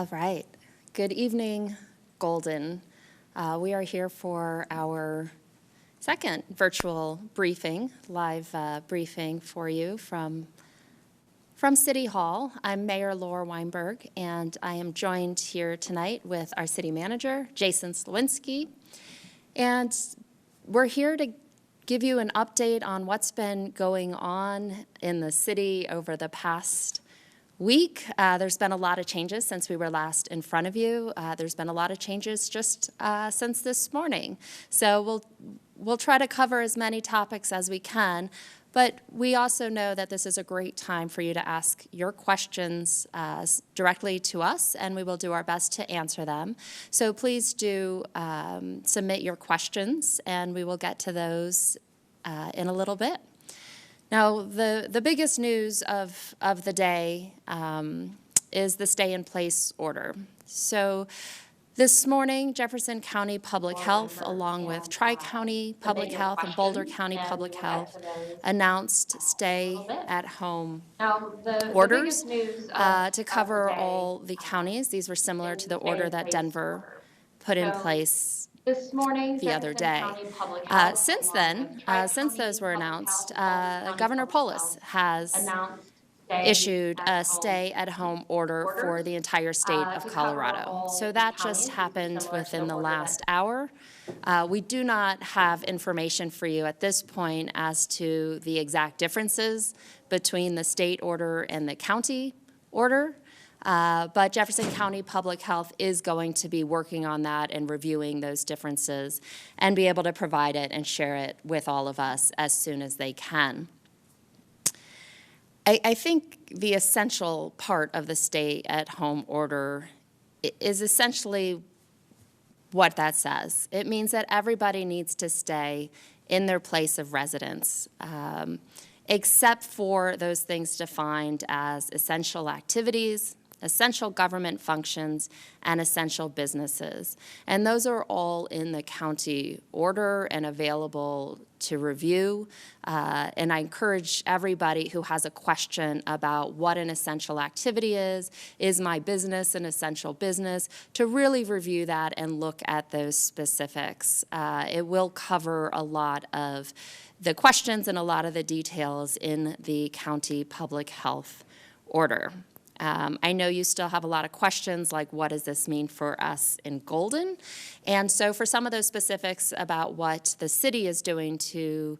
All right. Good evening, Golden. We are here for our second virtual briefing, live briefing for you from City Hall. I'm Mayor Laura Weinberg, and I am joined here tonight with our city manager, Jason Slowinski. And we're here to give you an update on what's been going on in the city over the past week. There's been a lot of changes since we were last in front of you. There's been a lot of changes just since this morning. So we'll try to cover as many topics as we can, but we also know that this is a great time for you to ask your questions directly to us, and we will do our best to answer them. So please do submit your questions, and we will get to those in a little bit. Now, the biggest news of the day is the stay-in-place order. So this morning, Jefferson County Public Health, along with Tri-County Public Health and Boulder County Public Health, announced stay-at-home orders to cover all the counties. These were similar to the order that Denver put in place this morning, the other day. Since then, since those were announced, Governor Polis has issued a stay-at-home order for the entire state of Colorado. So that just happened within the last hour. We do not have information for you at this point as to the exact differences between the state order and the county order. But Jefferson County Public Health is going to be working on that and reviewing those differences and be able to provide it and share it with all of us as soon as they can. I think the essential part of the stay-at-home order is essentially what that says. It means that everybody needs to stay in their place of residence, except for those things defined as essential activities, essential government functions, and essential businesses. And those are all in the county order and available to review. And I encourage everybody who has a question about what an essential activity is my business an essential business, to really review that and look at those specifics. It will cover a lot of the questions and a lot of the details in the county public health order. I know you still have a lot of questions like, what does this mean for us in Golden? And so for some of those specifics about what the city is doing to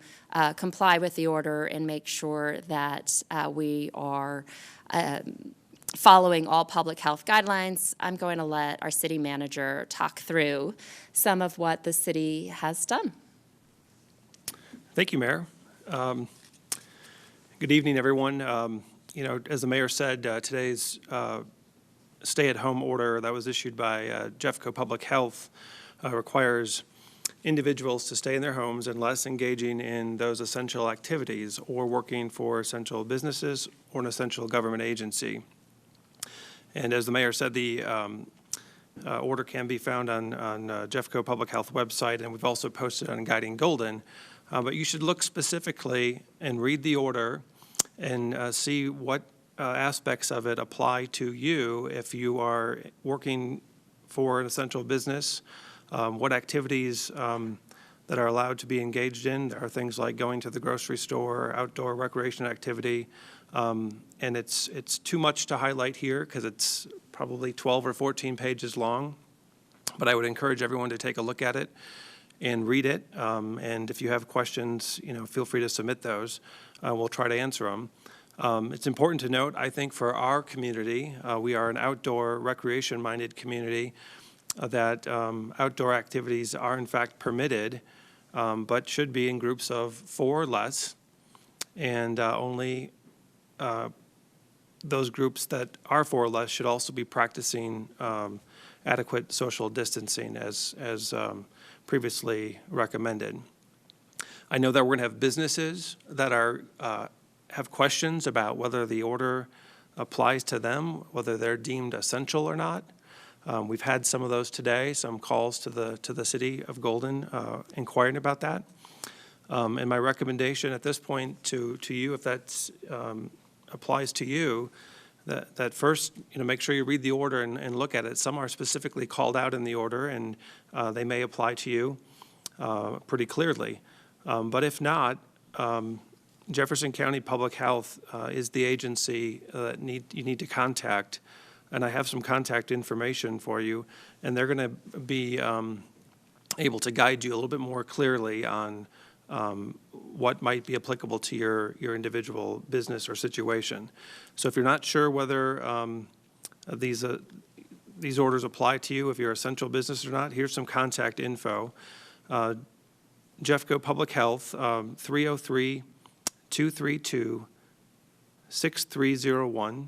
comply with the order and make sure that we are following all public health guidelines, I'm going to let our city manager talk through some of what the city has done. Thank you, Mayor. Good evening, everyone. You know, as the mayor said, today's stay-at-home order that was issued by Jeffco Public Health requires individuals to stay in their homes unless engaging in those essential activities or working for essential businesses or an essential government agency. And as the mayor said, the order can be found on Jeffco Public Health website, and we've also posted on Guiding Golden. But you should look specifically and read the order and see what aspects of it apply to you if you are working for an essential business, what activities that are allowed to be engaged in. There are things like going to the grocery store, outdoor recreation activity, and it's too much to highlight here because it's probably 12 or 14 pages long, but I would encourage everyone to take a look at it and read it, and if you have questions, you know, feel free to submit those. We'll try to answer them. It's important to note, I think, for our community, we are an outdoor recreation-minded community, that outdoor activities are in fact permitted, but should be in groups of 4 or less, and only those groups that are 4 or less should also be practicing adequate social distancing as previously recommended. I know that we're going to have businesses that are have questions about whether the order applies to them, whether they're deemed essential or not. We've had some of those today, some calls to the city of Golden inquiring about that. And my recommendation at this point to you, if that applies to you, that first, make sure you read the order and look at it. Some are specifically called out in the order, and they may apply to you pretty clearly. But if not, Jefferson County Public Health is the agency that you need to contact, and I have some contact information for you, and they're going to be able to guide you a little bit more clearly on what might be applicable to your individual business or situation. So if you're not sure whether these orders apply to you, if you're essential business or not, here's some contact info. Jeffco Public Health, 303-232-6301,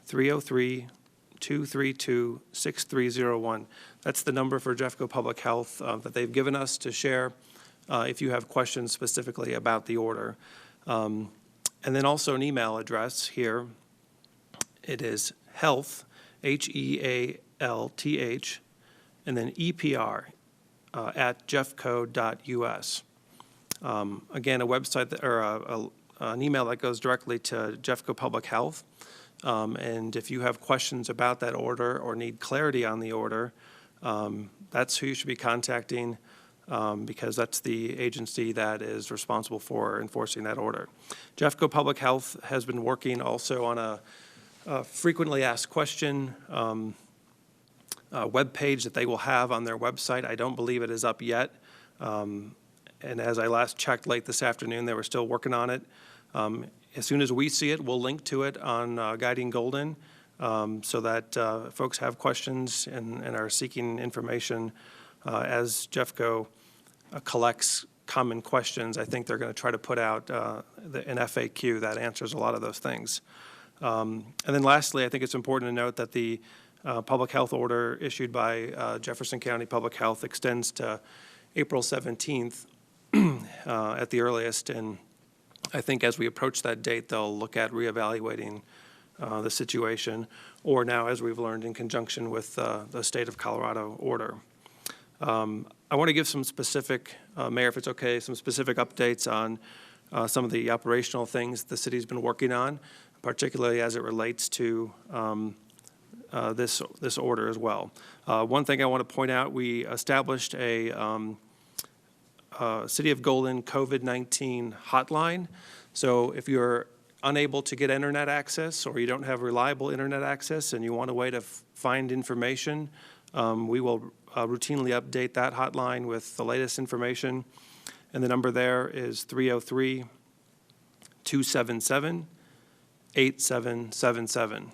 303-232-6301. That's the number for Jeffco Public Health that they've given us to share if you have questions specifically about the order. And then also an email address here. It is health, HEALTH, and then EPR at jeffco.us. Again, a website or an email that goes directly to Jeffco Public Health. And if you have questions about that order or need clarity on the order, that's who you should be contacting because that's the agency that is responsible for enforcing that order. Jeffco Public Health has been working also on a frequently asked question web page that they will have on their website. I don't believe it is up yet. And as I last checked late this afternoon, they were still working on it. As soon as we see it, we'll link to it on Guiding Golden so that folks have questions and are seeking information as Jeffco collects common questions. I think they're going to try to put out an FAQ that answers a lot of those things. And then lastly, I think it's important to note that the public health order issued by Jefferson County Public Health extends to April 17th at the earliest, and I think as we approach that date, they'll look at reevaluating the situation, or now, as we've learned, in conjunction with the state of Colorado order. I want to give some specific, Mayor, if it's okay, some specific updates on some of the operational things the city's been working on, particularly as it relates to this order as well. One thing I want to point out, we established a City of Golden COVID-19 hotline. So if you're unable to get internet access or you don't have reliable internet access and you want a way to find information, we will routinely update that hotline with the latest information. And the number there is 303-277-8777.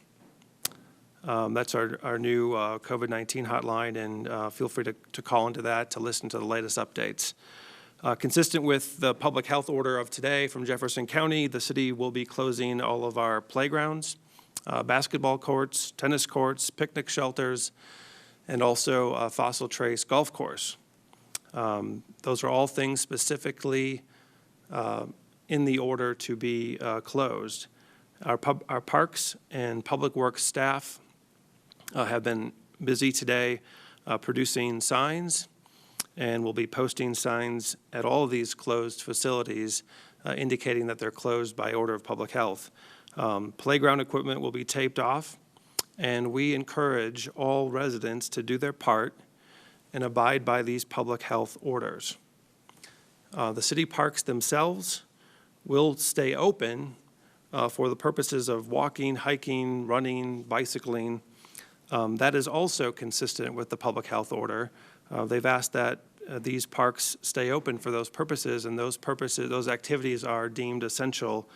That's our new COVID-19 hotline, and feel free to call into that to listen to the latest updates. Consistent with the public health order of today from Jefferson County, the city will be closing all of our playgrounds, basketball courts, tennis courts, picnic shelters, and also a Fossil Trace golf course. Those are all things specifically in the order to be closed. Our parks and public works staff have been busy today producing signs, and we'll be posting signs at all of these closed facilities indicating that they're closed by order of public health. Playground equipment will be taped off, and we encourage all residents to do their part and abide by these public health orders. The city parks themselves will stay open for the purposes of walking, hiking, running, bicycling. That is also consistent with the public health order. They've asked that these parks stay open for those purposes, and those activities are deemed essential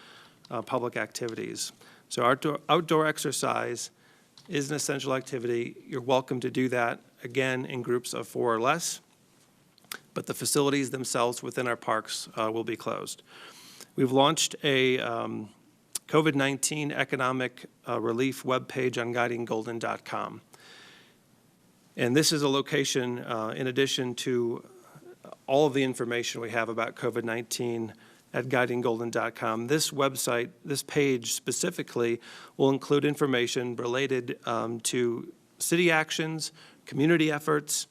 public activities. So outdoor exercise is an essential activity. You're welcome to do that, again, in groups of 4 or less, but the facilities themselves within our parks will be closed. We've launched a COVID-19 economic relief webpage on guidinggolden.com. And this is a location, in addition to all of the information we have about COVID-19 at guidinggolden.com. This website, this page specifically, will include information related to city actions, community efforts,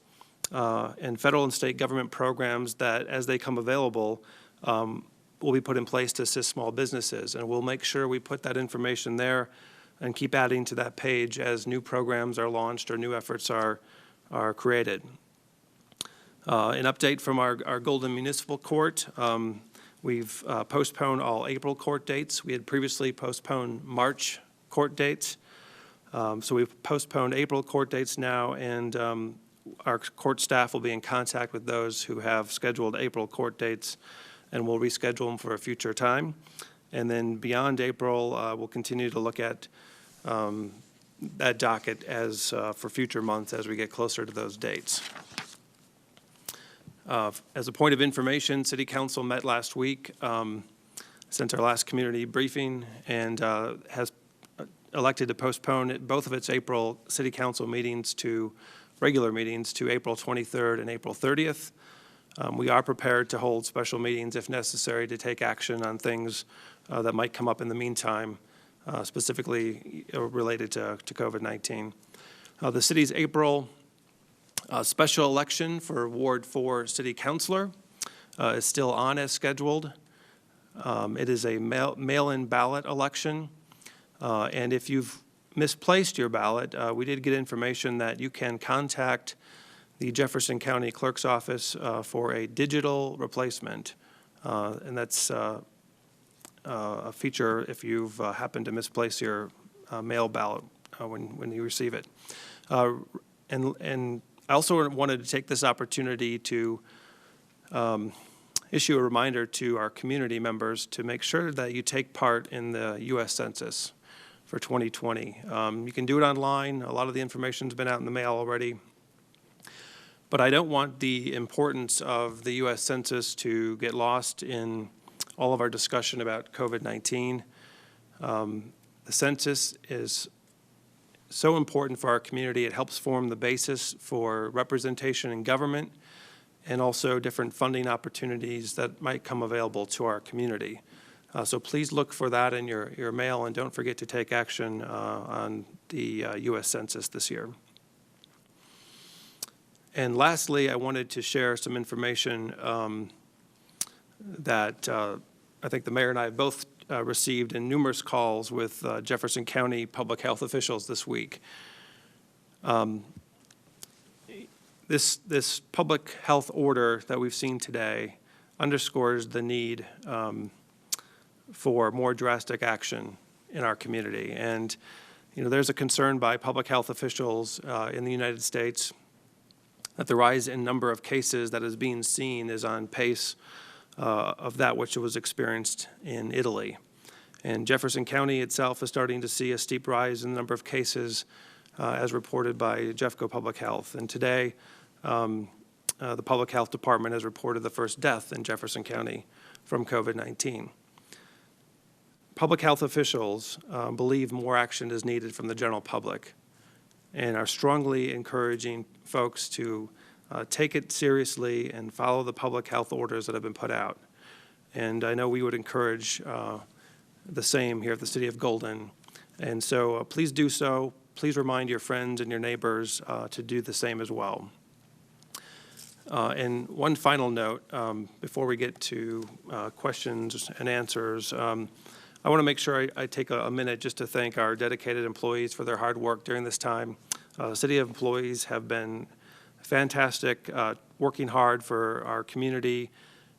and federal and state government programs that, as they come available, will be put in place to assist small businesses. And we'll make sure we put that information there and keep adding to that page as new programs are launched or new efforts are created. An update from our Golden Municipal Court. We've postponed all April court dates. We had previously postponed March court dates. So we've postponed April court dates now, and our court staff will be in contact with those who have scheduled April court dates, and we'll reschedule them for a future time. And then beyond April, we'll continue to look at that docket as for future months as we get closer to those dates. As a point of information, City Council met last week since our last community briefing and has elected to postpone both of its April City Council meetings to regular meetings to April 23rd and April 30th. We are prepared to hold special meetings if necessary to take action on things that might come up in the meantime, specifically related to COVID-19. The city's April special election for Ward 4 City Councilor is still on as scheduled. It is a mail-in ballot election, and if you've misplaced your ballot, we did get information that you can contact the Jefferson County Clerk's Office for a digital replacement, and that's a feature if you've happened to misplace your mail ballot when you receive it. And I also wanted to take this opportunity to issue a reminder to our community members to make sure that you take part in the U.S. Census for 2020. You can do it online. A lot of the information's been out in the mail already. But I don't want the importance of the U.S. Census to get lost in all of our discussion about COVID-19. The census is so important for our community. It helps form the basis for representation in government and also different funding opportunities that might come available to our community. So please look for that in your mail, and don't forget to take action on the U.S. Census this year. And lastly, I wanted to share some information that I think the mayor and I have both received in numerous calls with Jefferson County public health officials this week. This public health order that we've seen today underscores the need for more drastic action in our community. And there's a concern by public health officials in the United States that the rise in number of cases that is being seen is on pace of that which was experienced in Italy. And Jefferson County itself is starting to see a steep rise in the number of cases as reported by Jeffco Public Health. And today, the Public Health Department has reported the first death in Jefferson County from COVID-19. Public health officials believe more action is needed from the general public and are strongly encouraging folks to take it seriously and follow the public health orders that have been put out. And I know we would encourage the same here at the City of Golden. And so please do so. Please remind your friends and your neighbors to do the same as well. And one final note before we get to questions and answers. I want to make sure I take a minute just to thank our dedicated employees for their hard work during this time. City employees have been fantastic, working hard for our community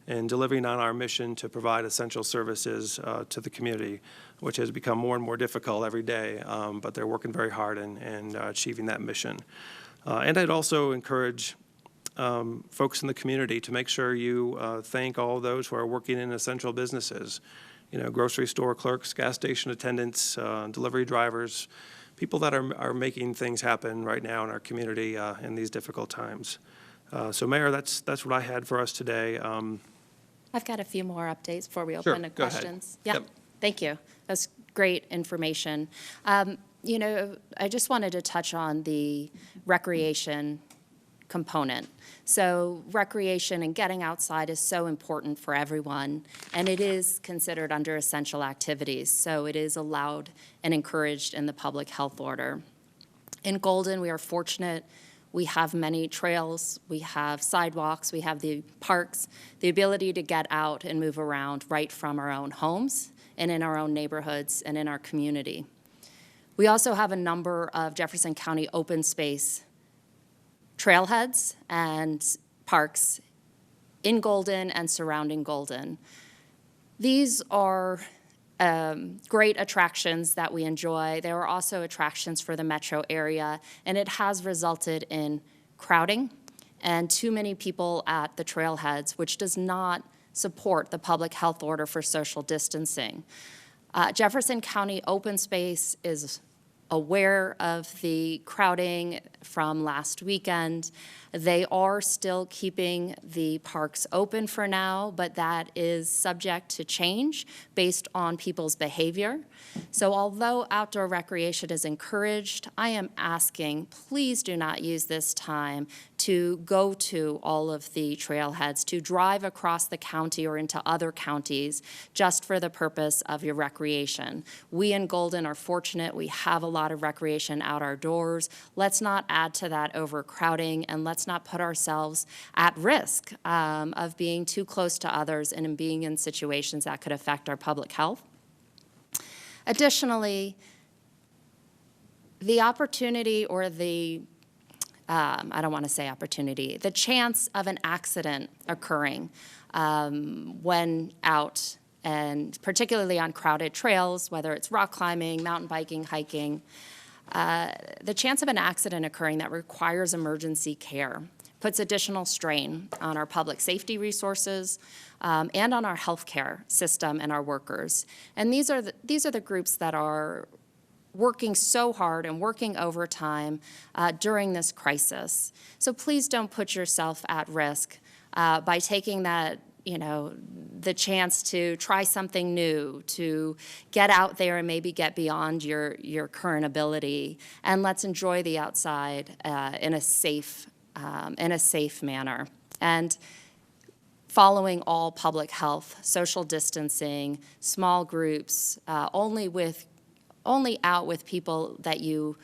and delivering on our mission to provide essential services to the community, which has become more and more difficult every day, but they're working very hard and achieving that mission. And I'd also encourage folks in the community to make sure you thank all those who are working in essential businesses. Grocery store clerks, gas station attendants, delivery drivers, people that are making things happen right now in our community in these difficult times. So, Mayor, that's what I had for us today. I've got a few more updates before we open to questions. Yep. Thank you. That's great information. I just wanted to touch on the recreation component. So recreation and getting outside is so important for everyone, and it is considered under essential activities. So it is allowed and encouraged in the public health order. In Golden, we are fortunate. We have many trails, we have sidewalks, we have the parks, the ability to get out and move around right from our own homes and in our own neighborhoods and in our community. We also have a number of Jefferson County open space trailheads and parks in Golden and surrounding Golden. These are great attractions that we enjoy. There are also attractions for the metro area, and it has resulted in crowding and too many people at the trailheads, which does not support the public health order for social distancing. Jefferson County Open Space is aware of the crowding from last weekend. They are still keeping the parks open for now, but that is subject to change based on people's behavior. So although outdoor recreation is encouraged, I am asking, please do not use this time to go to all of the trailheads, to drive across the county or into other counties just for the purpose of your recreation. We in Golden are fortunate. We have a lot of recreation out our doors. Let's not add to that overcrowding, and let's not put ourselves at risk of being too close to others and in being in situations that could affect our public health. Additionally, the opportunity or I don't want to say opportunity, the chance of an accident occurring when out, and particularly on crowded trails, whether it's rock climbing, mountain biking, hiking, the chance of an accident occurring that requires emergency care puts additional strain on our public safety resources and on our healthcare system and our workers. And these are the groups that are working so hard and working overtime during this crisis. So please don't put yourself at risk by taking that, the chance to try something new, to get out there and maybe get beyond your current ability. And let's enjoy the outside in a safe manner. And following all public health, social distancing, small groups, only out with people that you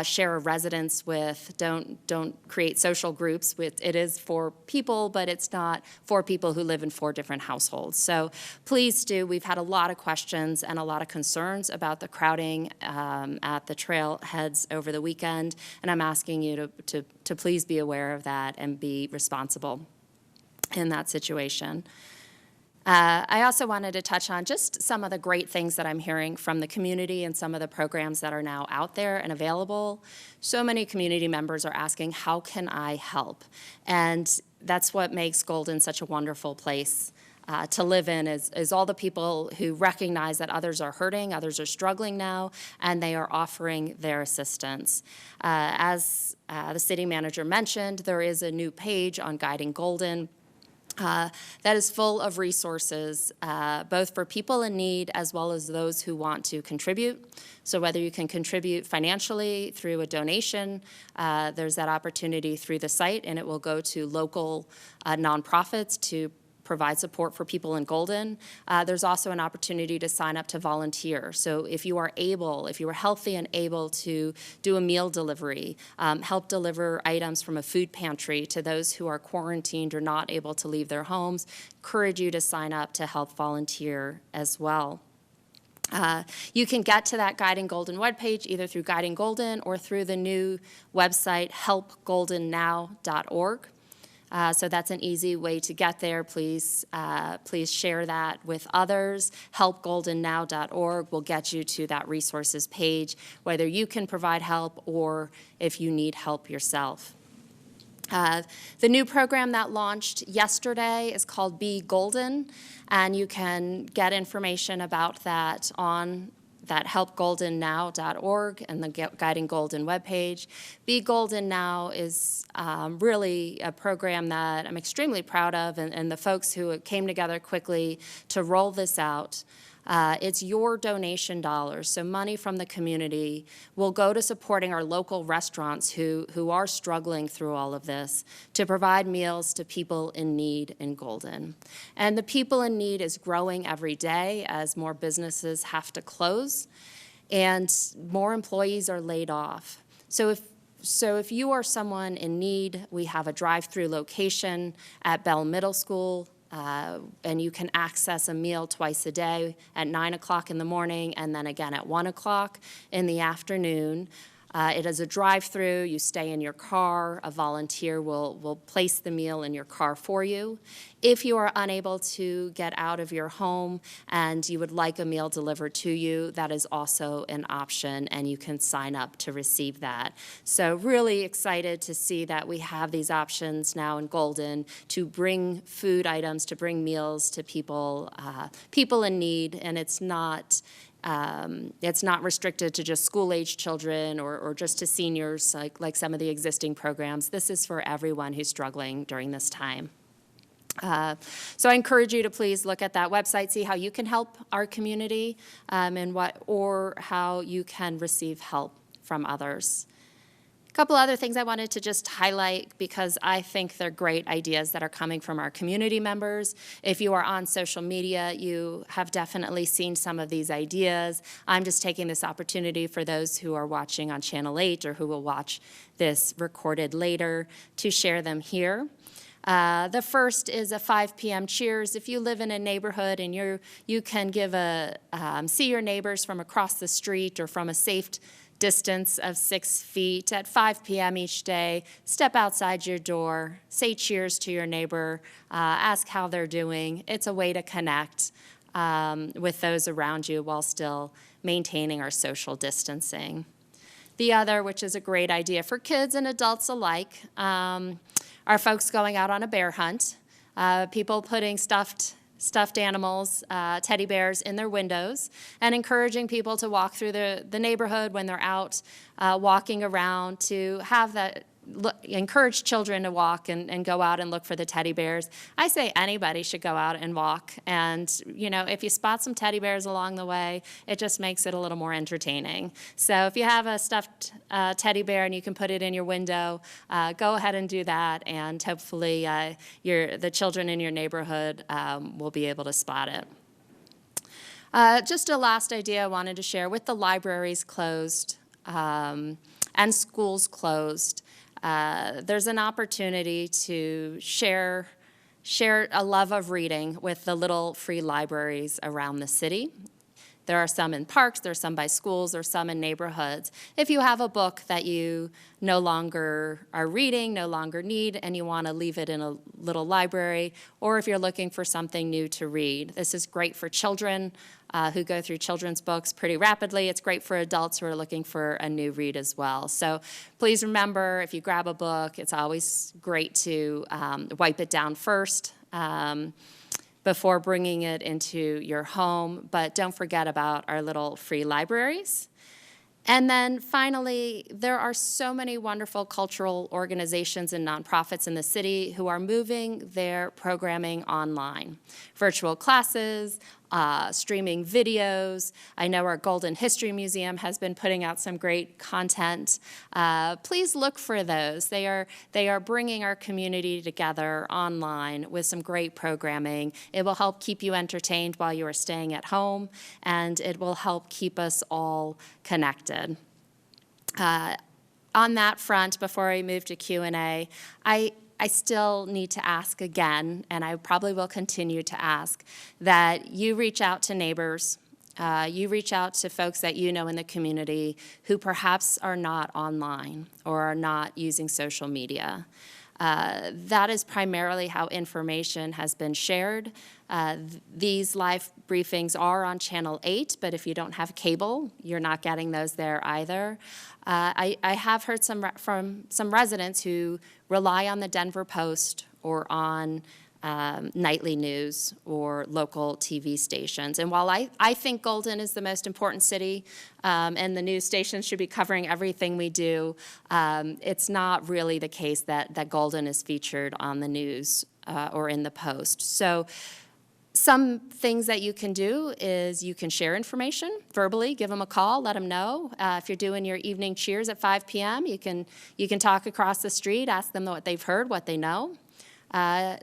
share a residence with. Don't create social groups. It is for people, but it's not for people who live in 4 different households. So please do. We've had a lot of questions and a lot of concerns about the crowding at the trailheads over the weekend, and I'm asking you to please be aware of that and be responsible in that situation. I also wanted to touch on just some of the great things that I'm hearing from the community and some of the programs that are now out there and available. So many community members are asking, how can I help? And that's what makes Golden such a wonderful place to live in, is all the people who recognize that others are hurting, others are struggling now, and they are offering their assistance. As the city manager mentioned, there is a new page on Guiding Golden that is full of resources, both for people in need as well as those who want to contribute. So whether you can contribute financially through a donation, there's that opportunity through the site, and it will go to local nonprofits to provide support for people in Golden. There's also an opportunity to sign up to volunteer. So if you are healthy and able to do a meal delivery, help deliver items from a food pantry to those who are quarantined or not able to leave their homes, encourage you to sign up to help volunteer as well. You can get to that Guiding Golden webpage either through Guiding Golden or through the new website helpgoldennow.org. So that's an easy way to get there. Please share that with others. Helpgoldennow.org will get you to that resources page, whether you can provide help or if you need help yourself. The new program that launched yesterday is called Be Golden, and you can get information about that on that helpgoldennow.org and the Guiding Golden webpage. Be Golden Now is really a program that I'm extremely proud of, and the folks who came together quickly to roll this out. It's your donation dollars, so money from the community will go to supporting our local restaurants who are struggling through all of this to provide meals to people in need in Golden. And the people in need is growing every day as more businesses have to close and more employees are laid off. So if you are someone in need, we have a drive-through location at Bell Middle School and you can access a meal twice a day at 9 o'clock in the morning and then again at 1 o'clock in the afternoon. It is a drive-through. You stay in your car. A volunteer will place the meal in your car for you. If you are unable to get out of your home and you would like a meal delivered to you, that is also an option, and you can sign up to receive that. So really excited to see that we have these options now in Golden to bring food items, to bring meals to people in need, and it's not restricted to just school-age children or just to seniors like some of the existing programs. This is for everyone who's struggling during this time. So I encourage you to please look at that website, see how you can help our community, or how you can receive help from others. A couple other things I wanted to just highlight because I think they're great ideas that are coming from our community members. If you are on social media, you have definitely seen some of these ideas. I'm just taking this opportunity for those who are watching on Channel 8 or who will watch this recorded later to share them here. The first is a 5 p.m. cheers. If you live in a neighborhood and you can see your neighbors from across the street or from a safe distance of 6 feet at 5 p.m. each day, step outside your door, say cheers to your neighbor, ask how they're doing. It's a way to connect with those around you while still maintaining our social distancing. The other, which is a great idea for kids and adults alike, are folks going out on a bear hunt, people putting stuffed animals, teddy bears in their windows, and encouraging people to walk through the neighborhood when they're out walking around to have that, encourage children to walk and go out and look for the teddy bears. I say anybody should go out and walk, and if you spot some teddy bears along the way, it just makes it a little more entertaining. So if you have a stuffed teddy bear and you can put it in your window, go ahead and do that, and hopefully the children in your neighborhood will be able to spot it. Just a last idea I wanted to share. With the libraries closed and schools closed, there's an opportunity to share a love of reading with the little free libraries around the city. There are some in parks, there are some by schools, there are some in neighborhoods. If you have a book that you no longer are reading, no longer need, and you want to leave it in a little library, or if you're looking for something new to read, this is great for children who go through children's books pretty rapidly. It's great for adults who are looking for a new read as well. So please remember, if you grab a book, it's always great to wipe it down first before bringing it into your home. But don't forget about our little free libraries. And then finally, there are so many wonderful cultural organizations and nonprofits in the city who are moving their programming online. Virtual classes, streaming videos. I know our Golden History Museum has been putting out some great content. Please look for those. They are bringing our community together online with some great programming. It will help keep you entertained while you are staying at home, and it will help keep us all connected. On that front, before I move to Q&A, I still need to ask again, and I probably will continue to ask, that you reach out to neighbors, you reach out to folks that you know in the community who perhaps are not online or are not using social media. That is primarily how information has been shared. These live briefings are on Channel 8, but if you don't have cable, you're not getting those there either. I have heard from some residents who rely on the Denver Post or on nightly news or local TV stations. And while I think Golden is the most important city and the news stations should be covering everything we do, it's not really the case that Golden is featured on the news or in the Post. So some things that you can do is you can share information verbally, give them a call, let them know. If you're doing your evening cheers at 5 p.m., you can talk across the street, ask them what they've heard, what they know.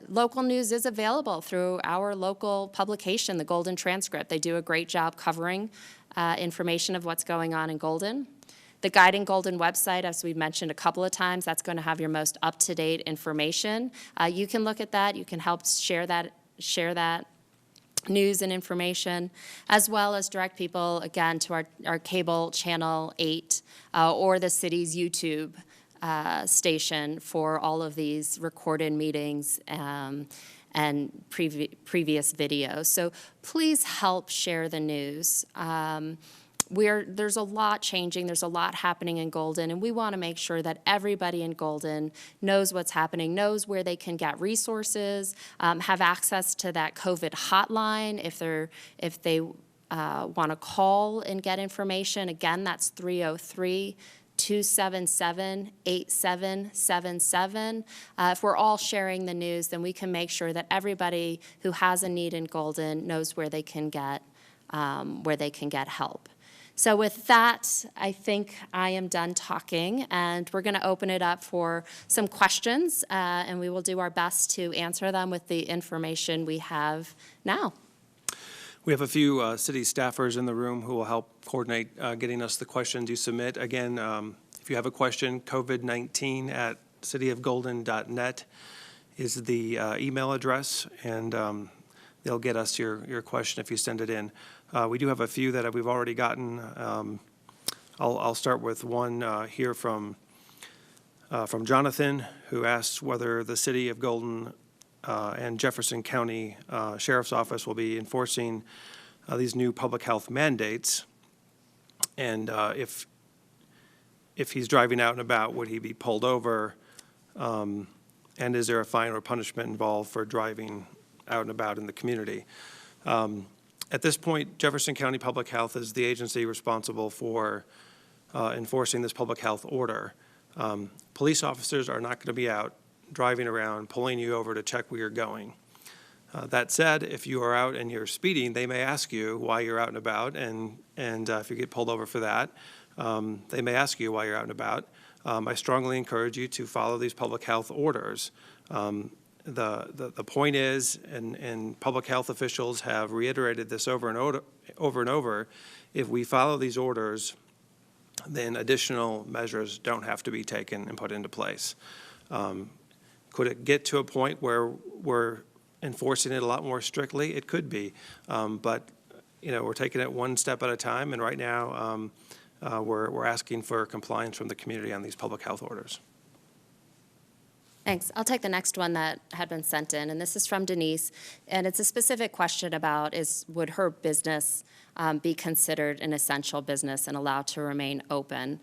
Local news is available through our local publication, the Golden Transcript. They do a great job covering information of what's going on in Golden. The Guiding Golden website, as we've mentioned a couple of times, that's going to have your most up-to-date information. You can look at that. You can help share share that news and information, as well as direct people, again, to our cable channel 8 or the city's YouTube station for all of these recorded meetings and previous videos. So please help share the news. There's a lot changing, there's a lot happening in Golden, and we want to make sure that everybody in Golden knows what's happening, knows where they can get resources, have access to that COVID hotline if they want to call and get information. Again, that's 303-277-8777. If we're all sharing the news, then we can make sure that everybody who has a need in Golden knows where they can get help. So with that, I think I am done talking, and we're going to open it up for some questions, and we will do our best to answer them with the information we have now. We have a few city staffers in the room who will help coordinate getting us the questions you submit. Again, if you have a question, covid19@cityofgolden.net is the email address, and they'll get us your question if you send it in. We do have a few that we've already gotten. I'll start with one here from Jonathan, who asks whether the City of Golden and Jefferson County Sheriff's Office will be enforcing these new public health mandates, and if he's driving out and about, would he be pulled over, and is there a fine or punishment involved for driving out and about in the community? At this point, Jefferson County Public Health is the agency responsible for enforcing this public health order. Police officers are not going to be out driving around, pulling you over to check where you're going. That said, if you are out and you're speeding, they may ask you why you're out and about, and if you get pulled over for that, they may ask you why you're out and about. I strongly encourage you to follow these public health orders. The point is, and public health officials have reiterated this over and over, if we follow these orders, then additional measures don't have to be taken and put into place. Could it get to a point where we're enforcing it a lot more strictly? It could be, but we're taking it one step at a time, and right now we're asking for compliance from the community on these public health orders. Thanks. I'll take the next one that had been sent in, and this is from Denise, and it's a specific question about would her business be considered an essential business and allowed to remain open?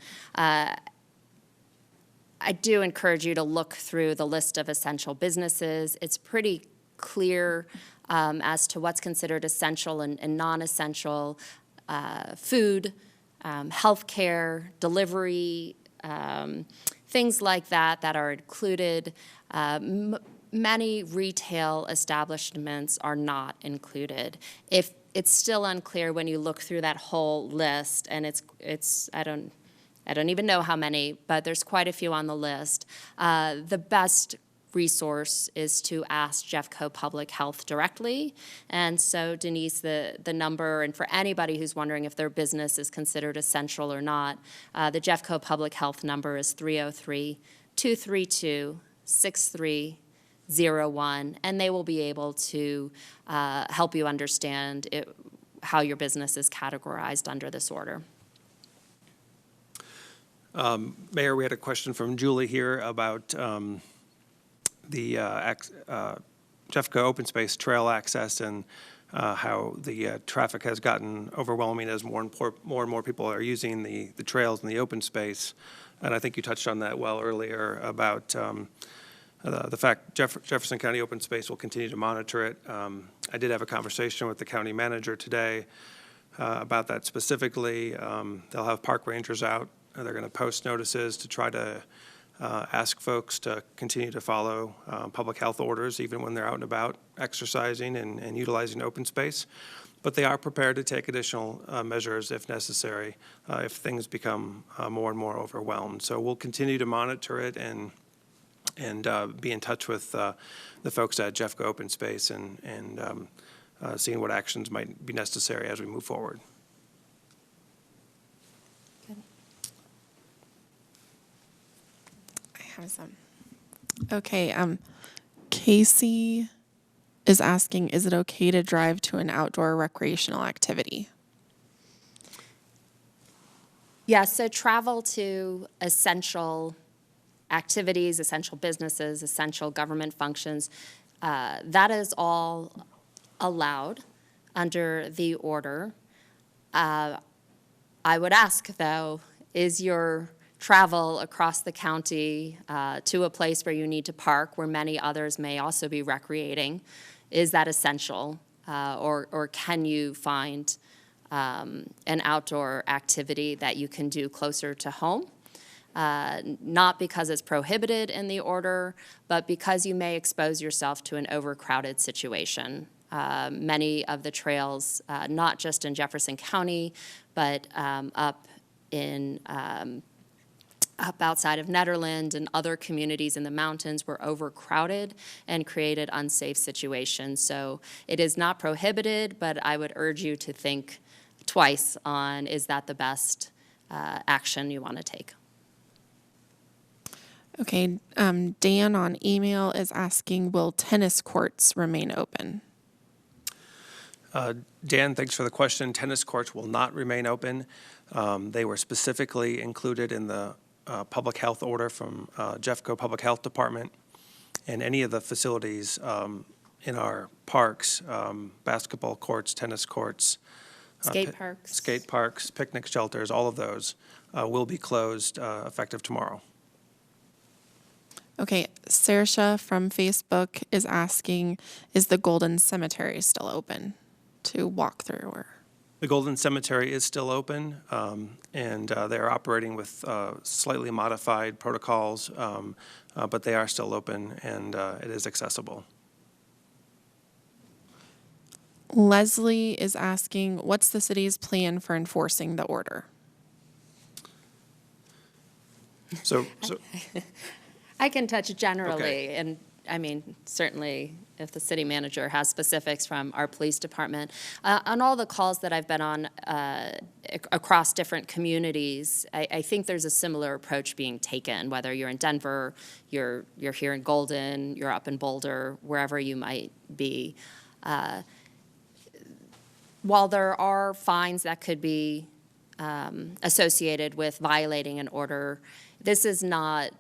I do encourage you to look through the list of essential businesses. It's pretty clear as to what's considered essential and non-essential: food, healthcare, delivery, things like that are included. Many retail establishments are not included. If it's still unclear when you look through that whole list, and it's I don't even know how many, but there's quite a few on the list. The best resource is to ask Jeffco Public Health directly. And so, Denise, the number, and for anybody who's wondering if their business is considered essential or not, the Jeffco Public Health number is 303-232-6301, and they will be able to help you understand how your business is categorized under this order. Mayor, we had a question from Julie here about the Jeffco open space trail access and how the traffic has gotten overwhelming as more and more people are using the trails and the open space. And I think you touched on that well earlier about the fact Jefferson County Open Space will continue to monitor it. I did have a conversation with the county manager today about that specifically. They'll have park rangers out. They're going to post notices to try to ask folks to continue to follow public health orders even when they're out and about exercising and utilizing open space. But they are prepared to take additional measures if necessary if things become more and more overwhelmed. So we'll continue to monitor it and be in touch with the folks at Jeffco Open Space and seeing what actions might be necessary as we move forward. I have some. Okay, Casey is asking, is it okay to drive to an outdoor recreational activity? Yes, so travel to essential activities, essential businesses, essential government functions, that is all allowed under the order. I would ask, though, is your travel across the county to a place where you need to park, where many others may also be recreating, is that essential? Or can you find an outdoor activity that you can do closer to home? Not because it's prohibited in the order, but because you may expose yourself to an overcrowded situation. Many of the trails, not just in Jefferson County, but up outside of Nederland and other communities in the mountains, were overcrowded and created unsafe situations. So it is not prohibited, but I would urge you to think twice on, is that the best action you want to take? Okay, Dan on email is asking, will tennis courts remain open? Dan, thanks for the question. Tennis courts will not remain open. They were specifically included in the public health order from Jeffco Public Health Department, and any of the facilities in our parks, basketball courts, tennis courts, skate parks, picnic shelters, all of those will be closed effective tomorrow. Okay, Saoirse from Facebook is asking, is the Golden Cemetery still open to walk through? Or? The Golden Cemetery is still open, and they're operating with slightly modified protocols, but they are still open, and it is accessible. Leslie is asking, what's the city's plan for enforcing the order? So I can touch generally, Okay. and I mean, certainly if the city manager has specifics from our police department. On all the calls that I've been on across different communities, I think there's a similar approach being taken, whether you're in Denver, you're here in Golden, you're up in Boulder, wherever you might be. While there are fines that could be associated with violating an order, this is not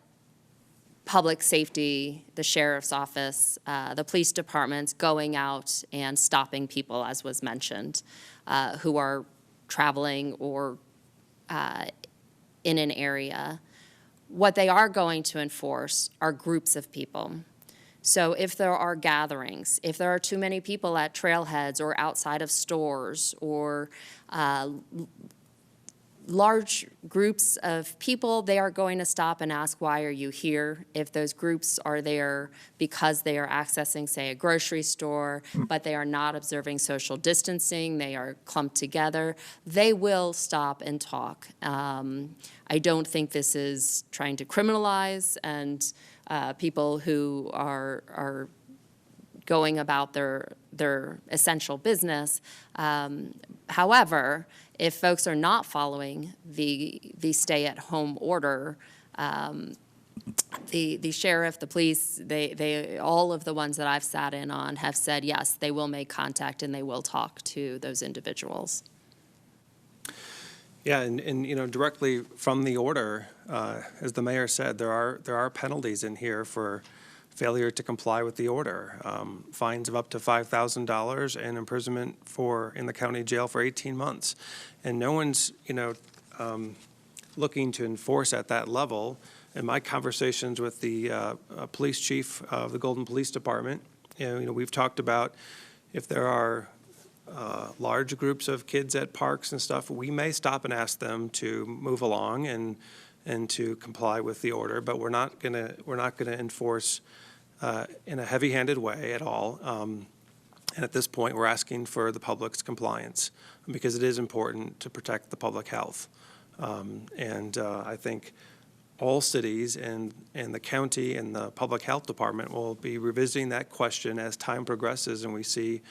public safety, the sheriff's office, the police departments going out and stopping people, as was mentioned, who are traveling or in an area. What they are going to enforce are groups of people. So if there are gatherings, if there are too many people at trailheads or outside of stores, or large groups of people, they are going to stop and ask, why are you here? If those groups are there because they are accessing, say, a grocery store, but they are not observing social distancing, they are clumped together, they will stop and talk. I don't think this is trying to criminalize and people who are going about their essential business. However, if folks are not following the stay-at-home order, the sheriff, the police, they all of the ones that I've sat in on have said, yes, they will make contact and they will talk to those individuals. Yeah, and you know, directly from the order, as the mayor said, there are penalties in here for failure to comply with the order, fines of up to $5,000 and imprisonment in the county jail for 18 months. And no one's, looking to enforce at that level. In my conversations with the police chief of the Golden Police Department, we've talked about if there are large groups of kids at parks and stuff, we may stop and ask them to move along and to comply with the order, but we're not gonna enforce in a heavy-handed way at all. And at this point, we're asking for the public's compliance because it is important to protect the public health. I think all cities and the county and the public health department will be revisiting that question as time progresses and we see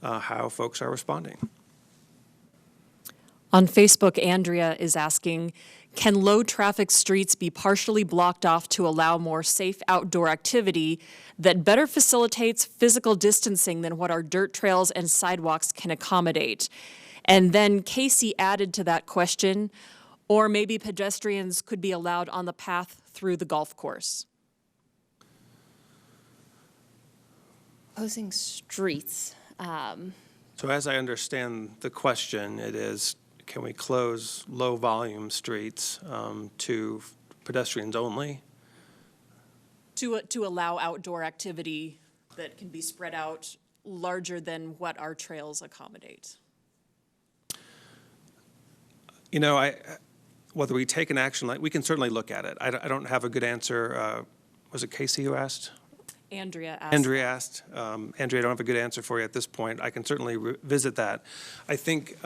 how folks are responding. On Facebook, Andrea is asking, Can low-traffic streets be partially blocked off to allow more safe outdoor activity that better facilitates physical distancing than what our dirt trails and sidewalks can accommodate? And then Casey added to that question, or maybe pedestrians could be allowed on the path through the golf course. Closing streets. So as I understand the question, it is, can we close low-volume streets to pedestrians only? To allow outdoor activity that can be spread out larger than what our trails accommodate. You know, whether we take an action, like, we can certainly look at it. I don't have a good answer. Was it Casey who asked? Andrea asked. Andrea asked. Andrea, I don't have a good answer for you at this point. I can certainly revisit that. I think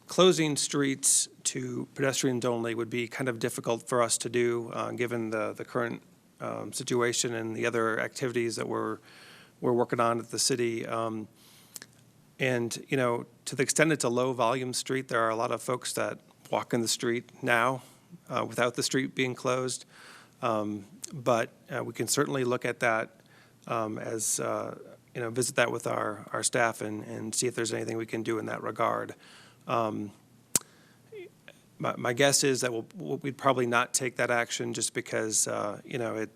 closing streets to pedestrians only would be kind of difficult for us to do, given the current situation and the other activities that we're working on at the city. And, you know, to the extent it's a low-volume street, there are a lot of folks that walk in the street now without the street being closed. But we can certainly look at that as, you know, visit that with our staff and see if there's anything we can do in that regard. My guess is that we'd probably not take that action just because, you know,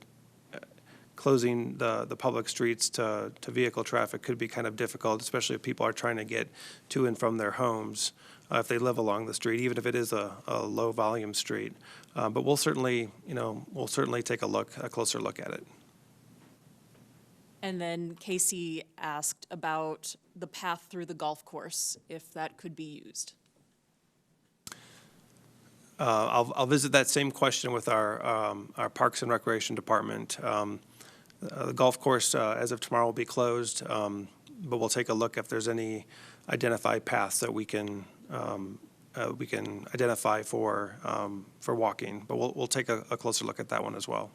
closing the public streets to vehicle traffic could be kind of difficult, especially if people are trying to get to and from their homes if they live along the street, even if it is a low-volume street. But we'll certainly, you know, take a closer look at it. And then Casey asked about the path through the golf course, if that could be used. I'll visit that same question with our Parks and Recreation Department. The golf course, as of tomorrow, will be closed, but we'll take a look if there's any identified paths that we can identify for walking. But we'll take a closer look at that one as well.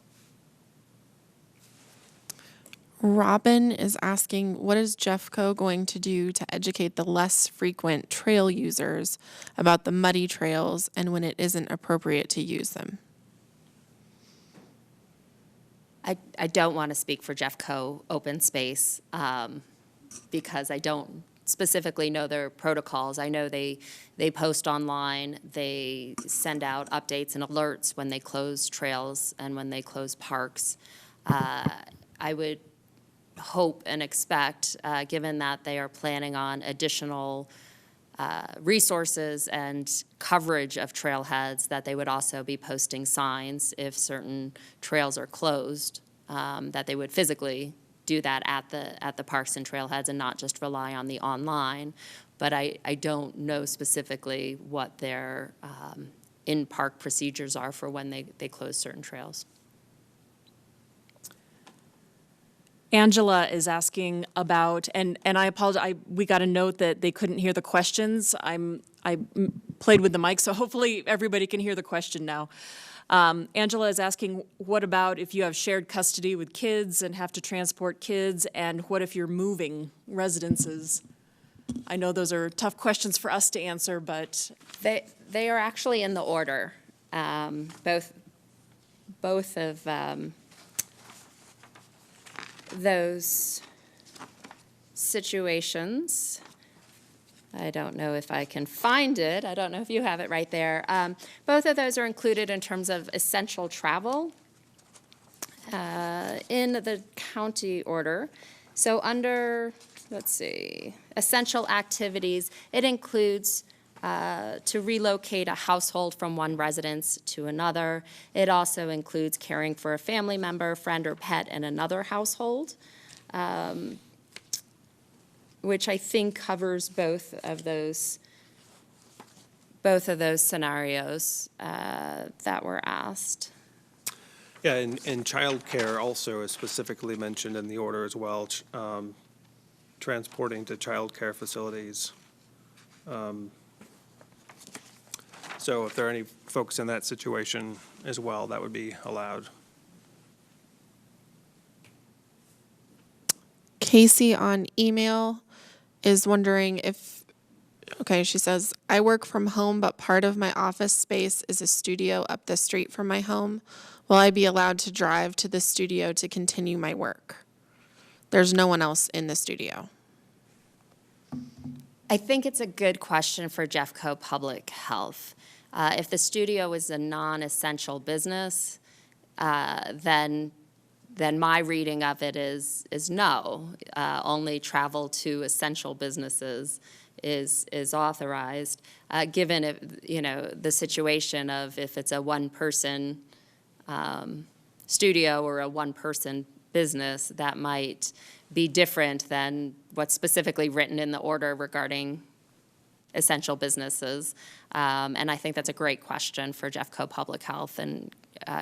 Robin is asking, what is Jeffco going to do to educate the less frequent trail users about the muddy trails and when it isn't appropriate to use them? I don't want to speak for Jeffco Open Space because I don't specifically know their protocols. I know they post online, they send out updates and alerts when they close trails and when they close parks. I would hope and expect, given that they are planning on additional resources and coverage of trailheads, that they would also be posting signs if certain trails are closed, that they would physically do that at the parks and trailheads and not just rely on the online. But I don't know specifically what their in-park procedures are for when they close certain trails. Angela is asking about, and I apologize, we got a note that they couldn't hear the questions. I played with the mic, so hopefully everybody can hear the question now. Angela is asking, what about if you have shared custody with kids and have to transport kids, and what if you're moving residences? I know those are tough questions for us to answer, but They are actually in the order. Both of those situations. I don't know if I can find it. I don't know if you have it right there. Both of those are included in terms of essential travel in the county order. So under, let's see, essential activities, it includes to relocate a household from one residence to another. It also includes caring for a family member, friend, or pet in another household, which I think covers both of those scenarios that were asked. Yeah, and childcare also is specifically mentioned in the order as well, transporting to childcare facilities. So if there are any folks in that situation as well, that would be allowed. Casey on email is wondering if Okay, she says, I work from home, but part of my office space is a studio up the street from my home. Will I be allowed to drive to the studio to continue my work? There's no one else in the studio. I think it's a good question for Jeffco Public Health. If the studio is a non-essential business, then my reading of it is no. Only travel to essential businesses is authorized, given the situation of if it's a one-person studio or a one-person business, that might be different than what's specifically written in the order regarding essential businesses. And I think that's a great question for Jeffco Public Health. And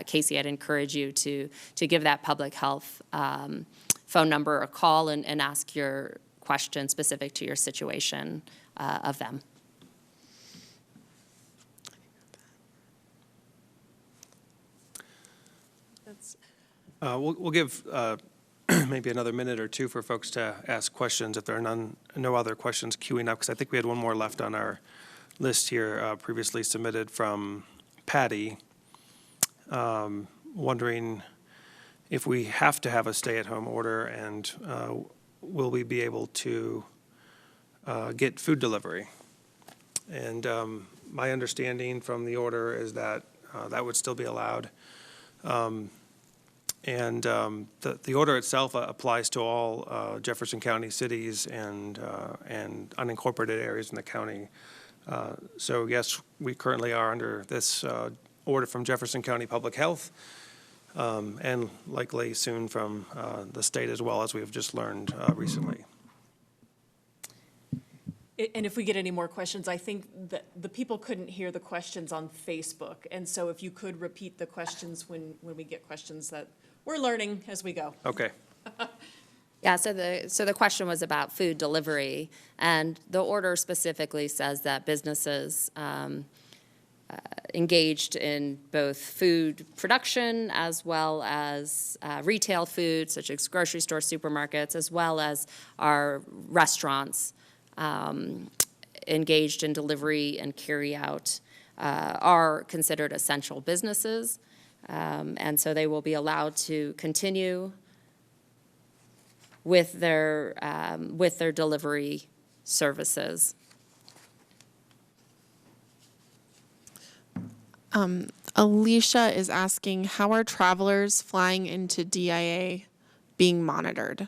Casey, I'd encourage you to give that public health phone number a call and ask your question specific to your situation of them. We'll give maybe another minute or two for folks to ask questions if there are no other questions queuing up, because I think we had one more left on our list here previously submitted from Patty, wondering if we have to have a stay-at-home order, and will we be able to get food delivery? And my understanding from the order is that that would still be allowed. And the order itself applies to all Jefferson County cities and unincorporated areas in the county. So yes, we currently are under this order from Jefferson County Public Health, and likely soon from the state as well, as we have just learned recently. And if we get any more questions, I think that the people couldn't hear the questions on Facebook. And so if you could repeat the questions when we get questions, that we're learning as we go. Okay. Yeah, so the question was about food delivery, and the order specifically says that businesses engaged in both food production as well as retail food, such as grocery stores, supermarkets, as well as our restaurants engaged in delivery and carry out are considered essential businesses. And so they will be allowed to continue with their delivery services. Alicia is asking, how are travelers flying into DIA being monitored?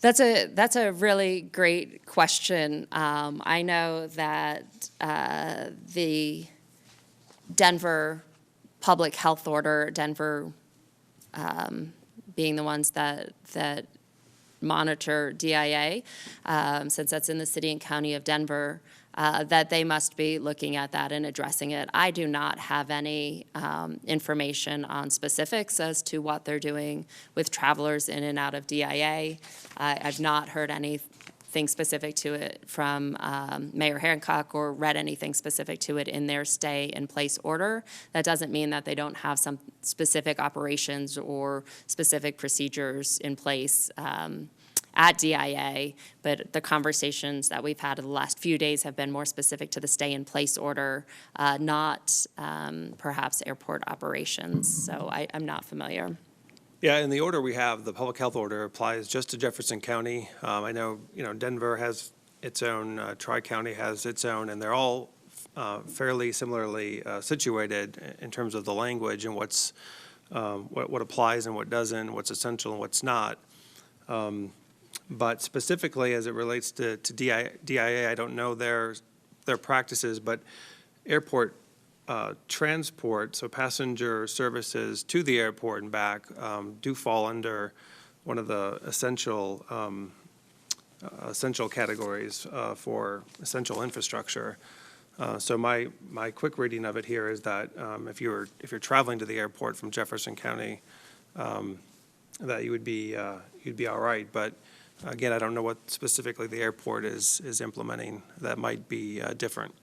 That's a really great question. I know that the Denver Public Health Order, Denver being the ones that monitor DIA, since that's in the city and county of Denver, that they must be looking at that and addressing it. I do not have any information on specifics as to what they're doing with travelers in and out of DIA. I've not heard anything specific to it from Mayor Hancock or read anything specific to it in their stay-in-place order. That doesn't mean that they don't have some specific operations or specific procedures in place at DIA, but the conversations that we've had in the last few days have been more specific to the stay-in-place order, not perhaps airport operations. So I'm not familiar. Yeah, in the order we have, the public health order applies just to Jefferson County. I know, Denver has its own, Tri-County has its own, and they're all fairly similarly situated in terms of the language and what applies and what doesn't, what's essential and what's not. But specifically as it relates to DIA, I don't know their practices, but airport transport, so passenger services to the airport and back, do fall under one of the essential categories for essential infrastructure. So my quick reading of it here is that if you're traveling to the airport from Jefferson County, that you'd be all right. But again, I don't know what specifically the airport is implementing that might be different.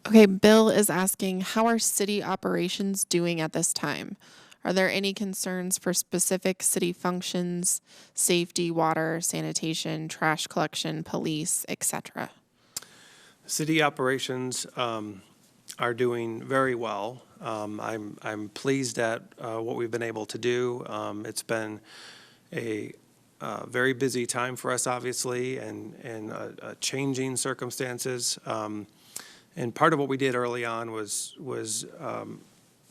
Okay, Bill is asking, how are city operations doing at this time? Are there any concerns for specific city functions, safety, water, sanitation, trash collection, police, etc.? City operations are doing very well. I'm pleased at what we've been able to do. It's been a very busy time for us, obviously, and changing circumstances. And part of what we did early on was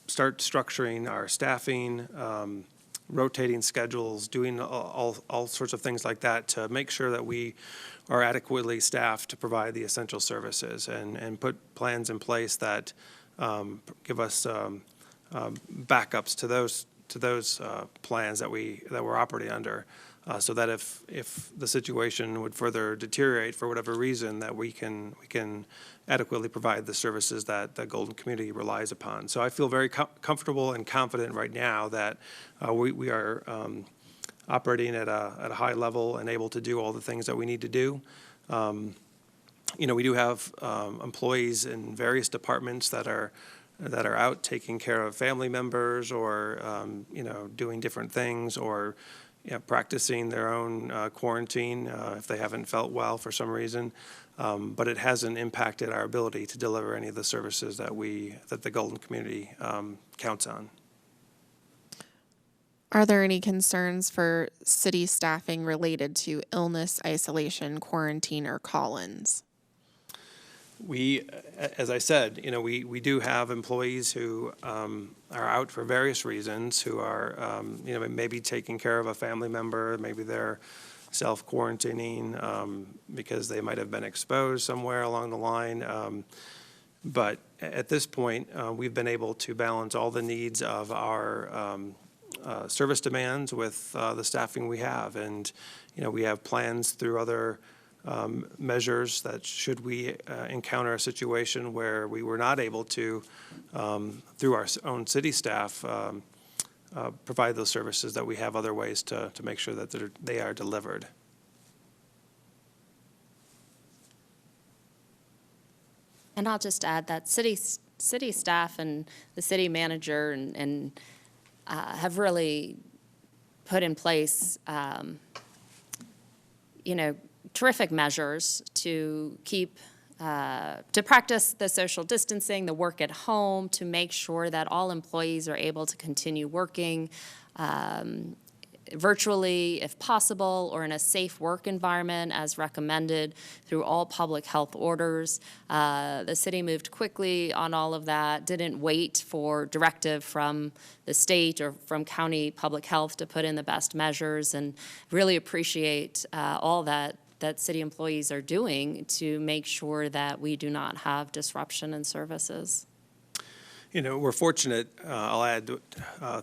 start structuring our staffing, rotating schedules, doing all sorts of things like that to make sure that we are adequately staffed to provide the essential services and put plans in place that give us backups to those plans that we're operating under, so that if the situation would further deteriorate for whatever reason, that we can adequately provide the services that the Golden community relies upon. So I feel very comfortable and confident right now that we are operating at a high level and able to do all the things that we need to do. We do have employees in various departments that are out taking care of family members or doing different things, or practicing their own quarantine if they haven't felt well for some reason. But it hasn't impacted our ability to deliver any of the services that the Golden community counts on. Are there any concerns for city staffing related to illness, isolation, quarantine, or call-ins? We, as I said, we do have employees who are out for various reasons, who are, maybe taking care of a family member, maybe they're self-quarantining because they might have been exposed somewhere along the line. But at this point, we've been able to balance all the needs of our service demands with the staffing we have. And, we have plans through other measures that should we encounter a situation where we were not able to, through our own city staff, provide those services, that we have other ways to make sure that they are delivered. And I'll just add that city staff and the city manager and have really put in place, terrific measures to keep, to practice the social distancing, the work at home, to make sure that all employees are able to continue working virtually if possible, or in a safe work environment as recommended through all public health orders. The city moved quickly on all of that, didn't wait for directive from the state or from county public health to put in the best measures, and really appreciate all that city employees are doing to make sure that we do not have disruption in services. We're fortunate, I'll add,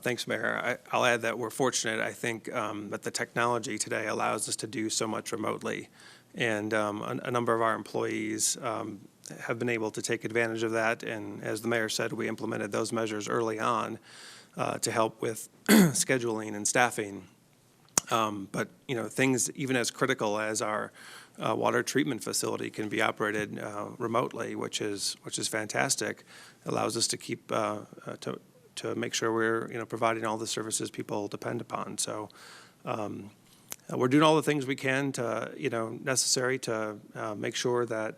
thanks, Mayor. I'll add that we're fortunate, I think, that the technology today allows us to do so much remotely. And a number of our employees have been able to take advantage of that. And as the Mayor said, we implemented those measures early on to help with scheduling and staffing. But, things even as critical as our water treatment facility can be operated remotely, which is fantastic. Allows us to keep to make sure we're providing all the services people depend upon. So we're doing all the things we can to necessary to make sure that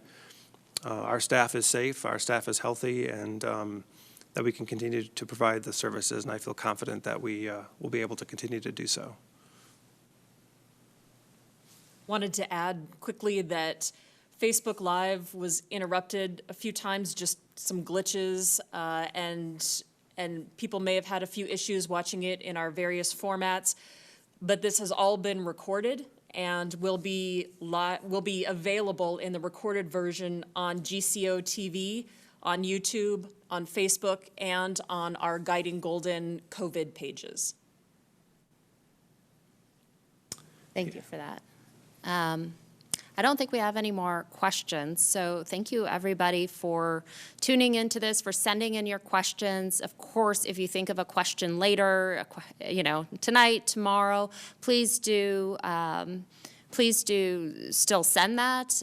our staff is safe, our staff is healthy, and that we can continue to provide the services. And I feel confident that we will be able to continue to do so. Wanted to add quickly that Facebook Live was interrupted a few times, just some glitches, and people may have had a few issues watching it in our various formats, but this has all been recorded and will be available in the recorded version on GCO TV, on YouTube, on Facebook, and on our Guiding Golden COVID pages. Thank you for that. I don't think we have any more questions, so thank you, everybody, for tuning into this, for sending in your questions. Of course, if you think of a question later, tonight, tomorrow, please do please do still send that.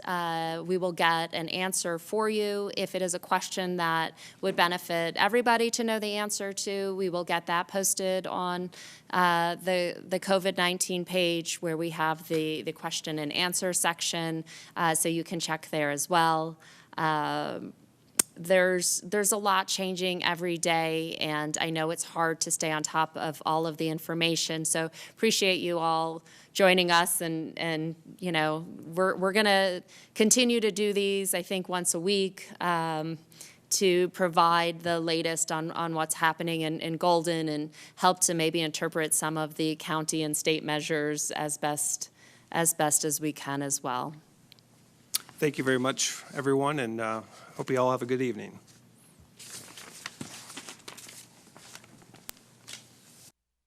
We will get an answer for you. If it is a question that would benefit everybody to know the answer to, we will get that posted on the COVID-19 page where we have the question and answer section, so you can check there as well. There's a lot changing every day, and I know it's hard to stay on top of all of the information, so appreciate you all joining us, and you know, we're gonna continue to do these, I think, once a week, to provide the latest on what's happening in Golden and help to maybe interpret some of the county and state measures as best as we can as well. Thank you very much, everyone, and hope you all have a good evening.